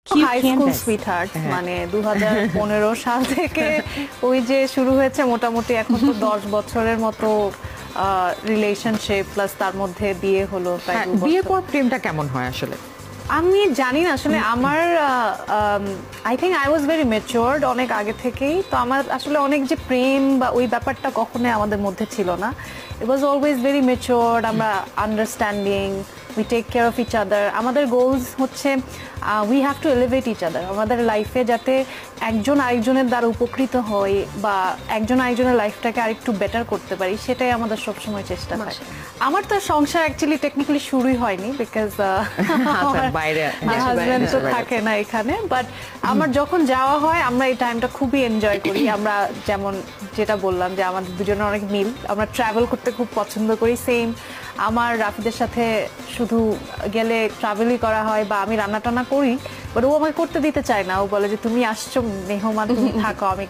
High school sweetheart মানে 2015 সাল থেকে ওই যে শুরু হয়েছে মোটামুটি এখন তো 10 বছরের মতো রিলেশনশিপ প্লাস তার মধ্যে বিয়ে হলো প্রায় 2 বছর। বিয়ের পর প্রেমটা কেমন হয় আসলে? আমি জানি না আসলে আমার I think I was very matured অনেক আগে থেকেই, তো আমার আসলে অনেক যে প্রেম বা ওই ব্যাপারটা কখনোই আমাদের মধ্যে ছিল না। It was always very matured, আমরা understanding, we take care of each other. আমাদের গোলস হচ্ছে we have to elevate each other, আমাদের লাইফে যাতে একজন আরেকজনের দ্বারা উপকৃত হই বা একজন আরেকজনের লাইফটাকে আরেকটু বেটার করতে পারি, সেটাই আমাদের সবসময় চেষ্টা থাকে। আমার তো সংসার অ্যাকচুয়ালি টেকনিক্যালি শুরুই হয়নি বিকজ হাজব্যান্ড তো থাকে না এখানে, বাট আমার যখন যাওয়া হয় আমরা এই টাইমটা খুবই এনজয় করি। আমরা যেমন যেটা বললাম যে আমাদের দুজনের অনেক মিল, আমরা ট্রাভেল করতে খুব পছন্দ করি। সেম আমার রাফিদের সাথে শুধু গেলে ট্রাভেলই করা হয় বা আমি রান্না টান্না করি, বাট ও আমাকে করতে দিতে চায় না। ও বলে যে তুমি আসছো মেহমান, তুমি থাকো, আমি